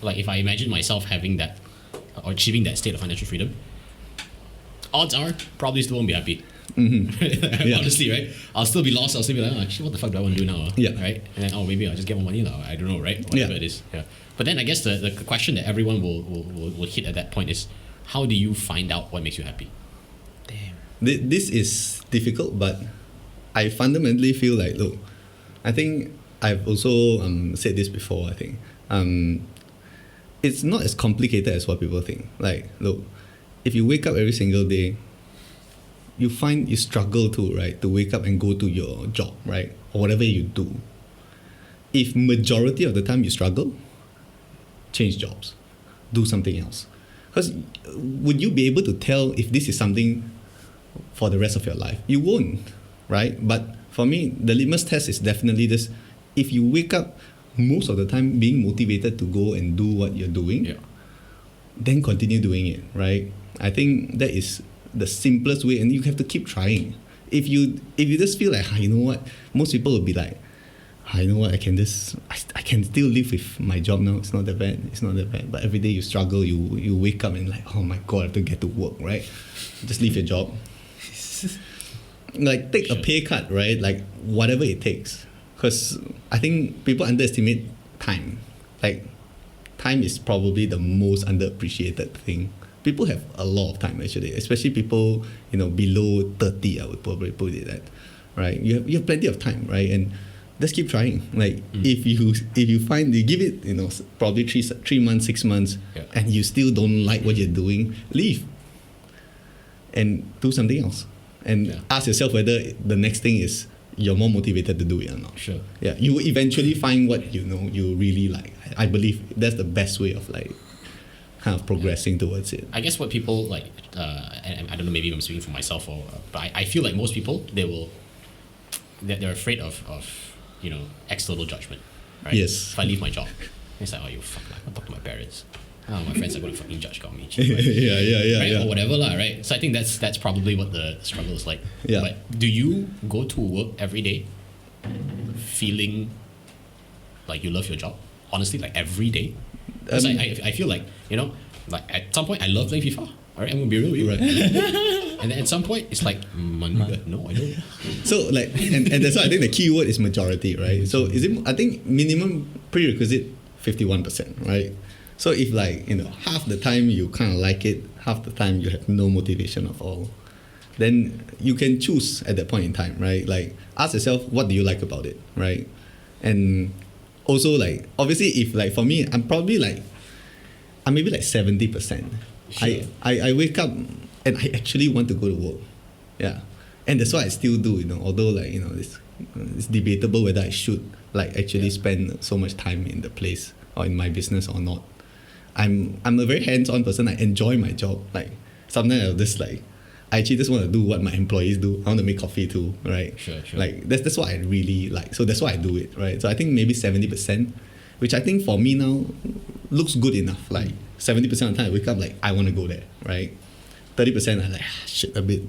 like if I imagine myself having that or achieving that state of financial freedom, odds are probably still won't be happy. Yeah. Honestly, right? I'll still be lost. I'll still be like, oh, actually, what the fuck do I want to do now? Yeah. Right? And then, maybe I'll just get more money now. I don't know, right? Whatever Yeah. it is. Yeah. But then I guess the question that everyone will hit at that point is, how do you find out what makes you happy? This is difficult, but I fundamentally feel like, look, I think I've also said this before, I think. It's not as complicated as what people think. Like, look, if you wake up every single day, you find you struggle to wake up and go to your job, right? Or whatever you do. If majority of the time you struggle, change jobs. Do something else. Because would you be able to tell if this is something for the rest of your life? You won't, right? But for me, the litmus test is definitely this. If you wake up most of the time being motivated to go and do what you're doing, then continue doing it, right? I think that is the simplest way, and you have to keep trying. If you just feel like, you know what, most people will be like, you know what, I can still live with my job now. It's not that bad. But every day you struggle, you wake up and like, oh my god, I have to get to work, right? Just leave your job. Like take a pay cut, right? Like whatever it takes. Because I think people underestimate time. Like time is probably the most underappreciated thing. People have a lot of time actually, especially people below 30. I would probably put it that, right? You have plenty of time, right? And just keep trying. Like if you find you give it probably 3 months, 6 months, and you still don't like what you're doing, leave and do something else. And ask yourself whether the next thing is you're more motivated to do it or not. Sure. Yeah, you will eventually find what you really like. I believe that's the best way of like kind of progressing towards it. I guess what people like, and I don't know, maybe I'm speaking for myself, but I feel like most people they're afraid of external judgment, right? Yes. If I leave my job, it's like, oh, you fuck, like, I'll talk to my parents. Oh, my friends are going to fucking judge me. Right? Yeah. Or whatever lah, right? So I think that's probably what the struggle is like. Yeah. But do you go to work every day feeling like you love your job? Honestly, like every day? Because I feel like, like at some point I love playing FIFA. All right, I'm going to be real with you. Right. And then at some point it's like, no, I don't. So like, and that's why I think the key word is majority, right? So I think minimum prerequisite 51%, right? So if like, half the time you kind of like it, half the time you have no motivation at all, then you can choose at that point in time, right? Like ask yourself, what do you like about it, right? And also like, obviously if like for me, I'm maybe like 70%. Sure. I wake up and I actually want to go to work. Yeah. And that's what I still do, although like, it's debatable whether I should like actually spend so much time in the place or in my business or not. I'm a very hands-on person. I enjoy my job. Like sometimes I'll just like, I actually just want to do what my employees do. I want to make coffee too, right? Sure. Like that's what I really like. So that's why I do it, right? So I think maybe 70%, which I think for me now looks good enough. Like 70% of the time I wake up like I want to go there, right? 30% I'm like shit a bit.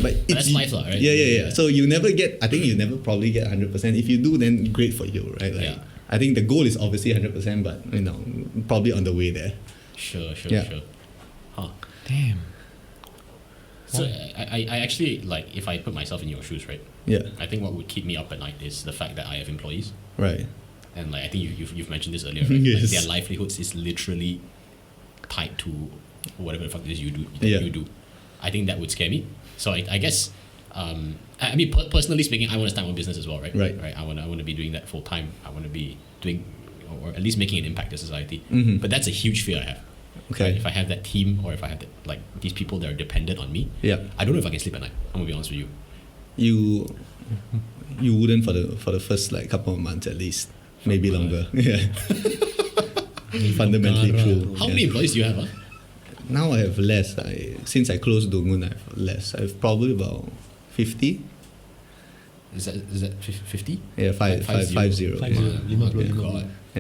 But that's life, right? Yeah. So you never probably get 100%. If you do, then great for you, right? Like, I think the goal is obviously 100%, but probably on the way there. Sure. Huh. Damn. So I actually, like, if I put myself in your shoes, right? Yeah. I think what would keep me up at night is the fact that I have employees. Right. And like I think you've mentioned this earlier, right? Yes. Like their livelihoods is literally tied to whatever the fuck it is you do. You do. I think that would scare me. So I guess, I mean, personally speaking, I want to start my own business as well, right? Right. I want to be doing that full time. I want to be doing, or at least making an impact to society. Mm-hmm. But that's a huge fear I have. Okay. Right? If I have that team, or if I have these people that are dependent on me, I don't know if I can sleep at night. I'm gonna be honest with you. You wouldn't for the first like couple of months at least, maybe longer. Yeah. Fundamentally true. How many employees do you have? Huh? Now I have less. Since I closed Dongun, I have less. I have probably about 50. Is that 50? Yeah, 50. 50. Oh my God.